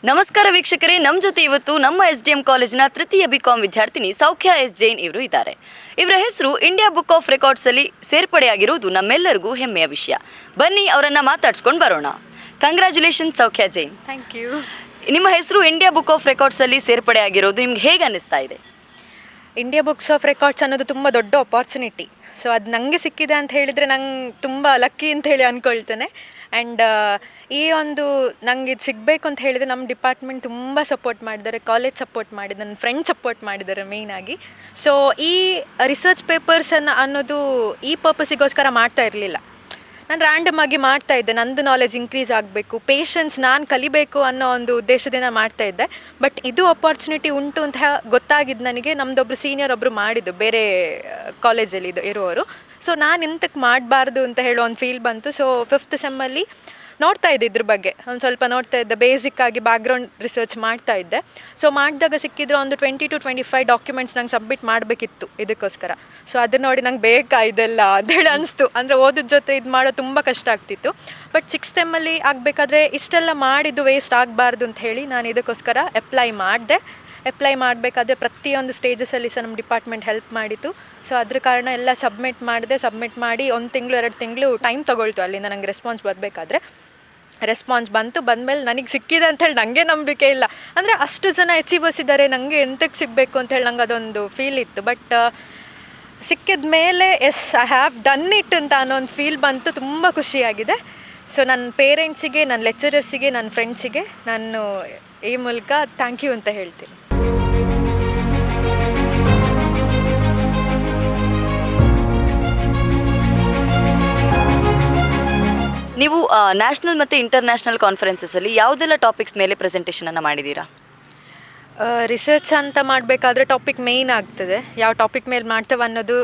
ನಮಸ್ಕಾರ ವೀಕ್ಷಕರೇ, ನಮ್ಮ ಜೊತೆ ಇವತ್ತು ನಮ್ಮ SDM ಕಾಲೇಜಿನ ತೃತೀಯ BCom ವಿದ್ಯಾರ್ಥಿನಿ ಸೌಖ್ಯ S ಜೈನ್ ಇವರು ಇದ್ದಾರೆ. ಇವರ ಹೆಸರು ಇಂಡಿಯಾ ಬುಕ್ ಆಫ್ ರೆಕಾರ್ಡ್ಸ್ ಅಲ್ಲಿ ಸೇರ್ಪಡೆಯಾಗಿರುವುದು ನಮ್ಮೆಲ್ಲರಿಗೂ ಹೆಮ್ಮೆಯ ವಿಷಯ. ಬನ್ನಿ ಅವರನ್ನ ಮಾತಾಡ್ಸ್ಕೊಂಡು ಬರೋಣ. ಕಂಗ್ರ್ಯಾಚುಲೇಷನ್ ಸೌಖ್ಯ ಜೈನ್. Thank you. ನಿಮ್ಮ ಹೆಸರು ಇಂಡಿಯಾ ಬುಕ್ ಆಫ್ ರೆಕಾರ್ಡ್ಸ್ ಅಲ್ಲಿ ಸೇರ್ಪಡೆಯಾಗಿರೋದು ನಿಮ್ಗೆ ಹೇಗೆ ಅನ್ನಿಸ್ತಾ ಇದೆ? ಇಂಡಿಯಾ ಬುಕ್ಸ್ ಆಫ್ ರೆಕಾರ್ಡ್ಸ್ ಅನ್ನೋದು ತುಂಬ ದೊಡ್ಡ ಅಪಾರ್ಚುನಿಟಿ. ಸೊ ಅದು ನನಗೆ ಸಿಕ್ಕಿದೆ ಅಂತ ಹೇಳಿದರೆ ನಂಗೆ ತುಂಬ ಲಕ್ಕಿ ಅಂತ ಹೇಳಿ ಅಂದ್ಕೊಳ್ತೇನೆ. ಆ್ಯಂಡ್ ಈ ಒಂದು ನಂಗೆ ಇದು ಸಿಗಬೇಕು ಅಂತ ಹೇಳಿದರೆ ನಮ್ಮ ಡಿಪಾರ್ಟ್ಮೆಂಟ್ ತುಂಬ ಸಪೋರ್ಟ್ ಮಾಡಿದ್ದಾರೆ, ಕಾಲೇಜ್ ಸಪೋರ್ಟ್ ಮಾಡಿದ್ದಾರೆ, ನನ್ನ ಫ್ರೆಂಡ್ ಸಪೋರ್ಟ್ ಮಾಡಿದ್ದಾರೆ ಮೇಯ್ನಾಗಿ. ಸೊ ಈ ರಿಸರ್ಚ್ ಪೇಪರ್ಸನ್ನು ಅನ್ನೋದು ಈ ಪರ್ಪಸ್ಸಿಗೋಸ್ಕರ ಮಾಡ್ತಾ ಇರಲಿಲ್ಲ. ನಾನು ರ್ಯಾಂಡಮ್ ಆಗಿ ಮಾಡ್ತಾಯಿದ್ದೆ, ನಂದು ನಾಲೆಜ್ ಇನ್ಕ್ರೀಸ್ ಆಗಬೇಕು, ಪೇಷನ್ಸ್ ನಾನು ಕಲಿಬೇಕು ಅನ್ನೋ ಒಂದು ಉದ್ದೇಶದಿಂದ ಮಾಡ್ತಾಯಿದ್ದೆ. ಬಟ್ ಇದು ಅಪಾರ್ಚುನಿಟಿ ಉಂಟು ಅಂತ ಗೊತ್ತಾಗಿದ್ದು ನನಗೆ ನಮ್ಮದೊಬ್ಬರು ಸೀನಿಯರ್ ಒಬ್ಬರು ಮಾಡಿದ್ದು, ಬೇರೆ ಕಾಲೇಜಲ್ಲಿ ಇರುವವರು. ಸೊ ನಾನು ಇಂತಕ್ಕೆ ಮಾಡಬಾರ್ದು ಅಂತ ಹೇಳೋ ಒಂದು ಫೀಲ್ ಬಂತು. ಸೊ 5th ಸೆಮ್ಮಲ್ಲಿ ನೋಡ್ತಾ ಇದ್ದೆ, ಇದ್ರ ಬಗ್ಗೆ ಒಂದು ಸ್ವಲ್ಪ ನೋಡ್ತಾ ಇದ್ದೆ, ಬೇಸಿಕ್ಕಾಗಿ ಬ್ಯಾಕ್ಗ್ರೌಂಡ್ ರಿಸರ್ಚ್ ಮಾಡ್ತಾ ಇದ್ದೆ. ಸೊ ಮಾಡಿದಾಗ ಸಿಕ್ಕಿದ್ರೆ ಒಂದು 20 to 25 ಡಾಕ್ಯುಮೆಂಟ್ಸ್ ನಂಗೆ ಸಬ್ಮಿಟ್ ಮಾಡಬೇಕಿತ್ತು ಇದಕ್ಕೋಸ್ಕರ. ಸೊ ಅದನ್ನ ನೋಡಿ ನಂಗೆ ಬೇಕಾ ಇದೆಲ್ಲ ಅಂತೇಳಿ ಅನಿಸ್ತು. ಅಂದರೆ ಓದಿದ ಜೊತೆ ಇದು ಮಾಡೋದು ತುಂಬ ಕಷ್ಟ ಆಗ್ತಿತ್ತು. ಬಟ್ 6th ಸೆಮ್ಮಲ್ಲಿ ಆಗಬೇಕಾದ್ರೆ ಇಷ್ಟೆಲ್ಲ ಮಾಡಿದ್ದು ವೇಸ್ಟ್ ಆಗಬಾರ್ದು ಅಂತ ಹೇಳಿ ನಾನು ಇದಕ್ಕೋಸ್ಕರ ಅಪ್ಲೈ ಮಾಡಬೇಕಾದ್ರೆ ಪ್ರತಿಯೊಂದು ಸ್ಟೇಜಸಲ್ಲಿ ಸಹ ನಮ್ಮ ಡಿಪಾರ್ಟ್ಮೆಂಟ್ ಹೆಲ್ಪ್ ಮಾಡಿತ್ತು. ಸೊ ಅದ್ರ ಕಾರಣ ಎಲ್ಲ ಸಬ್ಮಿಟ್ ಮಾಡಿ 1 ತಿಂಗಳು 2 ತಿಂಗಳು ಟೈಮ್ ತೊಗೊಳ್ತು ಅಲ್ಲಿಂದ ನಂಗೆ ರೆಸ್ಪಾನ್ಸ್ ಬರಬೇಕಾದ್ರೆ. ರೆಸ್ಪಾನ್ಸ್ ಬಂದಮೇಲೆ ನನಗೆ ಸಿಕ್ಕಿದೆ ಅಂಥೇಳಿ ನನಗೆ ನಂಬಿಕೆ ಇಲ್ಲ. ಅಂದರೆ ಅಷ್ಟು ಜನ ಅಚೀವರ್ಸ್ ಇದ್ದಾರೆ, ನನಗೆ ಎಂತಕ್ಕೆ ಸಿಗಬೇಕು ಅಂತೇಳಿ ನಂಗೆ ಅದೊಂದು ಫೀಲ್ ಇತ್ತು. ಬಟ್ ಸಿಕ್ಕಿದ ಮೇಲೆ yes I have done it ಅಂತ ಅನ್ನೋ ಒಂದು ಫೀಲ್ ಬಂತು. ತುಂಬ ಖುಷಿಯಾಗಿದೆ. ಸೊ ನನ್ನ ಪೇರೆಂಟ್ಸಿಗೆ, ನನ್ನ ಲೆಕ್ಚರರ್ಸಿಗೆ, ನನ್ನ ಫ್ರೆಂಡ್ಸಿಗೆ ನಾನು ಈ ಮೂಲಕ ಥ್ಯಾಂಕ್ ಯು ಅಂತ ಹೇಳ್ತೀನಿ. ನೀವು ನ್ಯಾಷನಲ್ ಮತ್ತು ಇಂಟರ್ನ್ಯಾಷನಲ್ ಕಾನ್ಫರೆನ್ಸಸಲ್ಲಿ ಯಾವುದೆಲ್ಲ ಟಾಪಿಕ್ಸ್ ಮೇಲೆ ಪ್ರೆಸೆಂಟೇಷನನ್ನು ಮಾಡಿದ್ದೀರಾ? ರಿಸರ್ಚ್ ಅಂತ ಮಾಡಬೇಕಾದ್ರೆ ಟಾಪಿಕ್ ಮೇಯ್ನ್ ಆಗ್ತದೆ. ಯಾವ ಟಾಪಿಕ್ ಮೇಲೆ ಮಾಡ್ತೇವೆ ಅನ್ನೋದು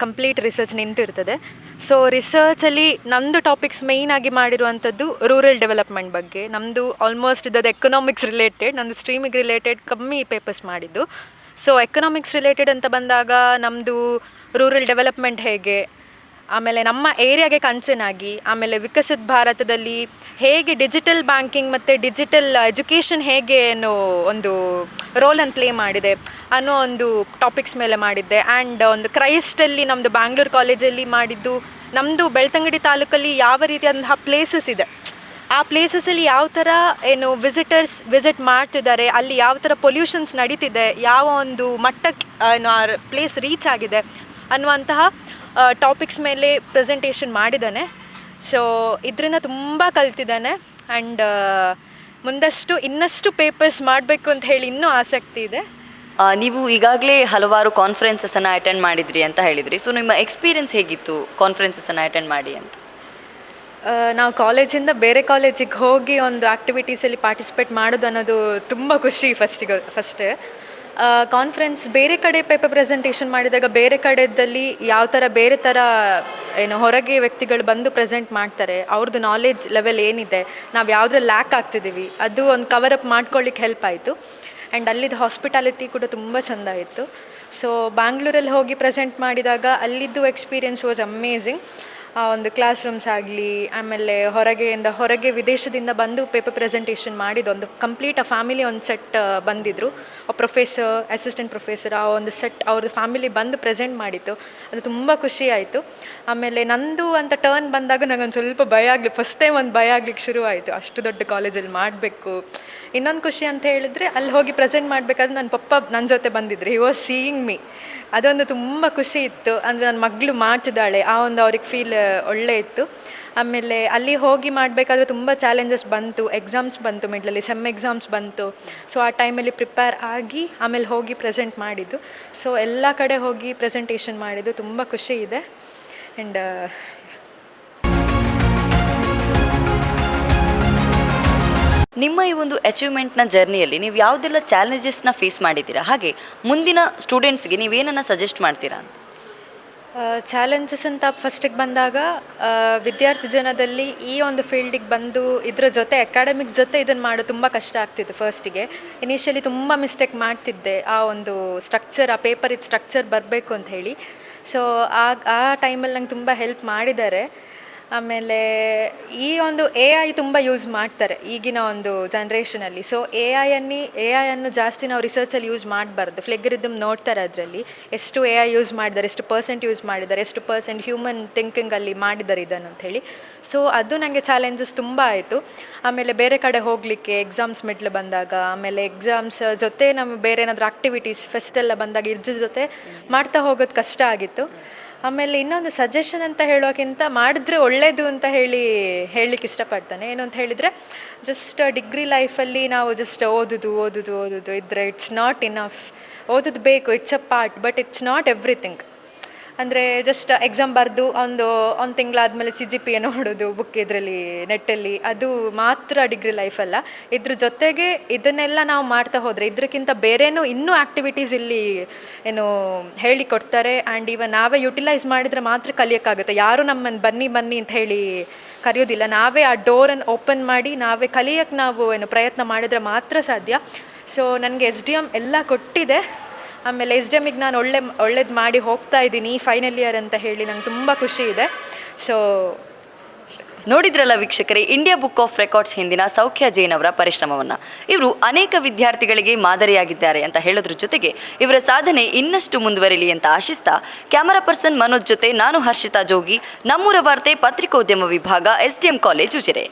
ಕಂಪ್ಲೀಟ್ ರಿಸರ್ಚ್ ನಿಂತಿರ್ತದೆ. ಸೊ ರಿಸರ್ಚಲ್ಲಿ ನಮ್ಮದು ಟಾಪಿಕ್ಸ್ ಮೇಯ್ನಾಗಿ ಮಾಡಿರುವಂಥದ್ದು ರೂರಲ್ ಡೆವಲಪ್ಮೆಂಟ್ ಬಗ್ಗೆ. ನಮ್ಮದು ಆಲ್ಮೋಸ್ಟ್ ಇದದು ಎಕನಾಮಿಕ್ಸ್ ರಿಲೇಟೆಡ್, ನಮ್ಮದು ಸ್ಟ್ರೀಮಿಗೆ ರಿಲೇಟೆಡ್ ಕಮ್ಮಿ ಪೇಪರ್ಸ್ ಮಾಡಿದ್ದು. ಸೊ ಎಕನಾಮಿಕ್ಸ್ ರಿಲೇಟೆಡ್ ಅಂತ ಬಂದಾಗ ನಮ್ಮದು ರೂರಲ್ ಡೆವಲಪ್ಮೆಂಟ್ ಹೇಗೆ, ಆಮೇಲೆ ನಮ್ಮ ಏರಿಯಾಗೆ ಕನ್ಸರ್ನಾಗಿ, ಆಮೇಲೆ ವಿಕಸಿತ ಭಾರತದಲ್ಲಿ ಹೇಗೆ ಡಿಜಿಟಲ್ ಬ್ಯಾಂಕಿಂಗ್ ಮತ್ತು ಡಿಜಿಟಲ್ ಎಜುಕೇಷನ್ ಹೇಗೆ ಅನ್ನೋ ಒಂದು ರೋಲನ್ನು ಪ್ಲೇ ಮಾಡಿದೆ ಅನ್ನೋ ಒಂದು ಟಾಪಿಕ್ಸ್ ಮೇಲೆ ಮಾಡಿದ್ದೆ. ಆ್ಯಂಡ್ ಒಂದು ಕ್ರೈಸ್ಟಲ್ಲಿ ನಮ್ಮದು ಬ್ಯಾಂಗ್ಳೂರು ಕಾಲೇಜಲ್ಲಿ ಮಾಡಿದ್ದು, ನಮ್ಮದು ಬೆಳ್ತಂಗಡಿ ತಾಲೂಕಲ್ಲಿ ಯಾವ ರೀತಿಯಾದಂತಹ ಪ್ಲೇಸಸ್ ಇದೆ, ಆ ಪ್ಲೇಸಸಲ್ಲಿ ಯಾವ ಥರ ವಿಸಿಟ್ ಮಾಡ್ತಿದ್ದಾರೆ, ಅಲ್ಲಿ ಯಾವ ಥರ ಪೊಲ್ಯೂಷನ್ಸ್ ನಡೀತಿದೆ, ಯಾವ ಒಂದು ಮಟ್ಟಕ್ಕೆ ಆ ಪ್ಲೇಸ್ ರೀಚ್ ಆಗಿದೆ ಅನ್ನುವಂತಹ ಟಾಪಿಕ್ಸ್ ಮೇಲೆ ಪ್ರೆಸೆಂಟೇಷನ್ ಮಾಡಿದ್ದಾನೆ. ಸೊ ಇದರಿಂದ ತುಂಬ ಕಲ್ತಿದ್ದಾನೆ. ಆ್ಯಂಡ್ ಇನ್ನಷ್ಟು ಪೇಪರ್ಸ್ ಮಾಡಬೇಕು ಅಂತ ಹೇಳಿ ಇನ್ನೂ ಆಸಕ್ತಿ ಇದೆ. ನೀವು ಈಗಾಗಲೇ ಹಲವಾರು ಕಾನ್ಫರೆನ್ಸಸನ್ನು ಅಟೆಂಡ್ ಮಾಡಿದ್ರಿ ಅಂತ ಹೇಳಿದ್ರಿ. ಸೊ ನಿಮ್ಮ ಎಕ್ಸ್ಪೀರಿಯನ್ಸ್ ಹೇಗಿತ್ತು ಕಾನ್ಫರೆನ್ಸಸನ್ನು ಅಟೆಂಡ್ ಮಾಡಿ ಅಂತ? ನಾವು ಕಾಲೇಜಿಂದ ಬೇರೆ ಕಾಲೇಜಿಗೆ ಹೋಗಿ ಒಂದು ಆ್ಯಕ್ಟಿವಿಟೀಸಲ್ಲಿ ಪಾರ್ಟಿಸಿಪೇಟ್ ಮಾಡೋದು ಅನ್ನೋದು ತುಂಬ ಖುಷಿ. ಫಸ್ಟ್ ಕಾನ್ಫರೆನ್ಸ್ ಬೇರೆ ಕಡೆ ಪೇಪರ್ ಪ್ರೆಸೆಂಟೇಷನ್ ಮಾಡಿದಾಗ ಬೇರೆ ಕಡೆಯಲ್ಲಿ ಬೇರೆ ಥರ ಹೊರಗೆ ವ್ಯಕ್ತಿಗಳು ಬಂದು ಪ್ರೆಸೆಂಟ್ ಮಾಡ್ತಾರೆ, ಅವ್ರದ್ದು ನಾಲೆಡ್ಜ್ ಲೆವೆಲ್ ಏನಿದೆ, ನಾವು ಯಾವುದ್ರಲ್ಲಿ ಲ್ಯಾಕ್ ಆಗ್ತಿದ್ದೀವಿ ಅದು ಒಂದು ಕವರಪ್ ಮಾಡ್ಕೊಳ್ಳಿಕ್ಕೆ ಹೆಲ್ಪ್ ಆಯಿತು. ಆ್ಯಂಡ್ ಅಲ್ಲಿದ್ದು ಹಾಸ್ಪಿಟಾಲಿಟಿ ಕೂಡ ತುಂಬ ಚೆಂದ ಇತ್ತು. ಸೊ ಬ್ಯಾಂಗ್ಳೂರಲ್ಲಿ ಹೋಗಿ ಪ್ರೆಸೆಂಟ್ ಮಾಡಿದಾಗ ಅಲ್ಲಿದ್ದು ಎಕ್ಸ್ಪೀರಿಯನ್ಸ್ ವಾಸ್ ಅಮೇಝಿಂಗ್. ಒಂದು ಕ್ಲಾಸ್ ರೂಮ್ಸ್ ಆಗಲಿ, ಆಮೇಲೆ ಹೊರಗೆ ವಿದೇಶದಿಂದ ಬಂದು ಪೇಪರ್ ಪ್ರೆಸೆಂಟೇಷನ್ ಮಾಡಿದ್ದು ಒಂದು ಕಂಪ್ಲೀಟ್ ಫ್ಯಾಮಿಲಿ ಒಂದು ಸೆಟ್ ಬಂದಿದ್ದರು. ಪ್ರೊಫೆಸರ್, ಅಸಿಸ್ಟೆಂಟ್ ಪ್ರೊಫೆಸರ್, ಆ ಒಂದು ಸೆಟ್ ಅವ್ರದ್ದು ಫ್ಯಾಮಿಲಿ ಬಂದು ಪ್ರೆಸೆಂಟ್ ಮಾಡಿತ್ತು. ಅದು ತುಂಬ ಖುಷಿ ಆಯಿತು. ಆಮೇಲೆ ನಂದು ಅಂತ ಟರ್ನ್ ಬಂದಾಗ ನನಗೊಂದು ಸ್ವಲ್ಪ ಫಸ್ಟ್ ಟೈಮ್ ಒಂದು ಭಯ ಆಗ್ಲಿಕ್ಕೆ ಶುರುವಾಯಿತು. ಅಷ್ಟು ದೊಡ್ಡ ಕಾಲೇಜಲ್ಲಿ ಮಾಡಬೇಕು. ಇನ್ನೊಂದು ಖುಷಿ ಅಂತ ಹೇಳಿದರೆ ಅಲ್ಲಿ ಹೋಗಿ ಪ್ರೆಸೆಂಟ್ ಮಾಡಬೇಕಾದ್ರೆ ನನ್ನ ಪಪ್ಪ ನನ್ನ ಜೊತೆ ಬಂದಿದ್ರು. He was seeing me. ಅದೊಂದು ತುಂಬ ಖುಷಿ ಇತ್ತು. ಅಂದರೆ ನನ್ನ ಮಗಳು ಮಾಡ್ತಿದ್ದಾಳೆ, ಆ ಒಂದು ಅವ್ರಿಗೆ ಫೀಲ್ ಒಳ್ಳೆ ಇತ್ತು. ಆಮೇಲೆ ಅಲ್ಲಿ ಹೋಗಿ ಮಾಡಬೇಕಾದ್ರೆ ತುಂಬ ಚಾಲೆಂಜಸ್ ಬಂತು, ಎಕ್ಸಾಮ್ಸ್ ಬಂತು, ಮಿಡ್ಲಲ್ಲಿ ಸೆಮ್ ಎಕ್ಸಾಮ್ಸ್ ಬಂತು. ಸೊ ಆ ಟೈಮಲ್ಲಿ ಪ್ರಿಪೇರ್ ಆಗಿ ಆಮೇಲೆ ಹೋಗಿ ಪ್ರೆಸೆಂಟ್ ಮಾಡಿದ್ದು. ಸೊ ಎಲ್ಲ ಕಡೆ ಹೋಗಿ ಪ್ರೆಸೆಂಟೇಷನ್ ಮಾಡಿದ್ದು ತುಂಬ ಖುಷಿ ಇದೆ. ಆ್ಯಂಡ್ ನಿಮ್ಮ ಈ ಒಂದು ಅಚೀವ್ಮೆಂಟ್ನ ಜರ್ನಿಯಲ್ಲಿ ನೀವು ಯಾವುದೆಲ್ಲ ಚಾಲೆಂಜಸ್ನ ಫೇಸ್ ಮಾಡಿದ್ದೀರಾ, ಹಾಗೆ ಮುಂದಿನ ಸ್ಟೂಡೆಂಟ್ಸ್ಗೆ ನೀವೇನನ್ನು ಸಜೆಸ್ಟ್ ಮಾಡ್ತೀರಾ? ಚಾಲೆಂಜಸ್ ಅಂತ ಫಸ್ಟಿಗೆ ಬಂದಾಗ ವಿದ್ಯಾರ್ಥಿ ಜನದಲ್ಲಿ ಈ ಒಂದು ಫೀಲ್ಡಿಗೆ ಬಂದು ಇದರ ಜೊತೆ ಅಕಾಡೆಮಿಕ್ಸ್ ಜೊತೆ ಇದನ್ನು ಮಾಡೋದು ತುಂಬ ಕಷ್ಟ ಆಗ್ತಿತ್ತು. ಫಸ್ಟಿಗೆ ಇನಿಷಿಯಲಿ ತುಂಬ ಮಿಸ್ಟೇಕ್ ಮಾಡ್ತಿದ್ದೆ. ಆ ಒಂದು ಸ್ಟ್ರಕ್ಚರ್, ಆ ಪೇಪರ್ ಸ್ಟ್ರಕ್ಚರ್ ಬರಬೇಕು ಅಂತ ಹೇಳಿ. ಸೊ ಆ ಟೈಮಲ್ಲಿ ನಂಗೆ ತುಂಬ ಹೆಲ್ಪ್ ಮಾಡಿದ್ದಾರೆ. ಆಮೇಲೆ ಈ ಒಂದು ಎ ಐ ತುಂಬ ಯೂಸ್ ಮಾಡ್ತಾರೆ ಈಗಿನ ಒಂದು ಜನ್ರೇಷನಲ್ಲಿ. ಸೊ ಎ ಐಯನ್ನು ಜಾಸ್ತಿ ನಾವು ರಿಸರ್ಚಲ್ಲಿ ಯೂಸ್ ಮಾಡಬಾರ್ದು. ಫ್ಲೆಗರಿದಮ್ ನೋಡ್ತಾರೆ ಅದರಲ್ಲಿ ಎಷ್ಟು ಎ ಐ ಯೂಸ್ ಮಾಡಿದ್ದಾರೆ, ಎಷ್ಟು ಪರ್ಸೆಂಟ್ ಯೂಸ್ ಮಾಡಿದ್ದಾರೆ, ಎಷ್ಟು ಪರ್ಸೆಂಟ್ ಹ್ಯೂಮನ್ ಥಿಂಕಿಂಗಲ್ಲಿ ಮಾಡಿದ್ದಾರೆ ಇದನ್ನು ಅಂಥೇಳಿ. ಸೊ ಅದು ನನಗೆ ಚಾಲೆಂಜಸ್ ತುಂಬ ಆಯಿತು. ಆಮೇಲೆ ಬೇರೆ ಕಡೆ ಹೋಗಲಿಕ್ಕೆ ಎಕ್ಸಾಮ್ಸ್ ಮಿಡ್ಲ್ ಬಂದಾಗ, ಆಮೇಲೆ ಎಕ್ಸಾಮ್ಸ್ ಜೊತೆ ನಮ್ಮ ಬೇರೆ ಏನಾದರೂ ಆ್ಯಕ್ಟಿವಿಟೀಸ್ ಫೆಸ್ಟೆಲ್ಲ ಬಂದಾಗ ಇದ್ರ ಜೊತೆ ಮಾಡ್ತಾ ಹೋಗೋದು ಕಷ್ಟ ಆಗಿತ್ತು. ಆಮೇಲೆ ಇನ್ನೊಂದು ಸಜೆಷನ್ ಅಂತ ಹೇಳೋಕ್ಕಿಂತ ಮಾಡಿದ್ರೆ ಒಳ್ಳೆಯದು ಅಂತ ಹೇಳಲಿಕ್ಕೆ ಇಷ್ಟಪಡ್ತಾನೆ. ಏನು ಅಂತ ಹೇಳಿದರೆ, ಜಸ್ಟ್ ಡಿಗ್ರಿ ಲೈಫಲ್ಲಿ ನಾವು ಜಸ್ಟ್ ಓದೋದು ಇದ್ದರೆ ಇಟ್ಸ್ ನಾಟ್ ಇನಫ್. ಓದೋದು ಬೇಕು, it's a part, but it's not everything. ಅಂದರೆ ಜಸ್ಟ್ ಎಕ್ಸಾಮ್ ಬರೆದು ಒಂದು ತಿಂಗಳಾದಮೇಲೆ CGPA ನೋಡೋದು ಬುಕ್ ಇದರಲ್ಲಿ ನೆಟ್ಟಲ್ಲಿ, ಅದು ಮಾತ್ರ ಡಿಗ್ರಿ ಲೈಫಲ್ಲ. ಇದ್ರ ಜೊತೆಗೆ ಇದನ್ನೆಲ್ಲ ನಾವು ಮಾಡ್ತಾ ಹೋದರೆ ಇದಕ್ಕಿಂತ ಬೇರೆನೂ ಇನ್ನೂ ಆ್ಯಕ್ಟಿವಿಟೀಸ್ ಇಲ್ಲಿ ಏನು ಹೇಳಿಕೊಡ್ತಾರೆ. ಆ್ಯಂಡ್ ಇವನ್ ನಾವೇ ಯುಟಿಲೈಸ್ ಮಾಡಿದರೆ ಮಾತ್ರ ಕಲಿಯೋಕ್ಕಾಗುತ್ತೆ. ಯಾರೂ ನಮ್ಮನ್ನು ಬನ್ನಿ ಅಂತ ಹೇಳಿ ಕರೆಯೋದಿಲ್ಲ. ನಾವೇ ಆ ಡೋರನ್ನು ಓಪನ್ ಮಾಡಿ ನಾವೇ ಕಲಿಯೋಕ್ಕೆ ನಾವು ಪ್ರಯತ್ನ ಮಾಡಿದರೆ ಮಾತ್ರ ಸಾಧ್ಯ. ಸೊ ನನಗೆ SDM ಎಲ್ಲ ಕೊಟ್ಟಿದೆ. ಆಮೇಲೆ SDMಗೆ ನಾನು ಒಳ್ಳೇದು ಮಾಡಿ ಹೋಗ್ತಾ ಇದ್ದೀನಿ ಫೈನಲ್ ಇಯರ್ ಅಂತ ಹೇಳಿ ನಂಗೆ ತುಂಬ ಖುಷಿ ಇದೆ. ಸೊ ನೋಡಿದ್ರಲ್ಲ ವೀಕ್ಷಕರೇ, ಇಂಡಿಯಾ ಬುಕ್ ಆಫ್ ರೆಕಾರ್ಡ್ಸ್ ಹಿಂದಿನ ಸೌಖ್ಯ ಜೈನ್ ಅವರ ಪರಿಶ್ರಮವನ್ನು. ಇವರು ಅನೇಕ ವಿದ್ಯಾರ್ಥಿಗಳಿಗೆ ಮಾದರಿಯಾಗಿದ್ದಾರೆ ಅಂತ ಹೇಳೋದ್ರ ಜೊತೆಗೆ ಇವರ ಸಾಧನೆ ಇನ್ನಷ್ಟು ಮುಂದುವರಿಲಿ ಅಂತ ಆಶಿಸ್ತಾ, ಕ್ಯಾಮರಾ ಪರ್ಸನ್ ಮನೋಜ್ ಜೊತೆ ನಾನು ಹರ್ಷಿತಾ ಜೋಗಿ, ನಮ್ಮೂರ ವಾರ್ತೆ ಪತ್ರಿಕೋದ್ಯಮ ವಿಭಾಗ, SDM ಕಾಲೇಜ್ ಉಜಿರೆ.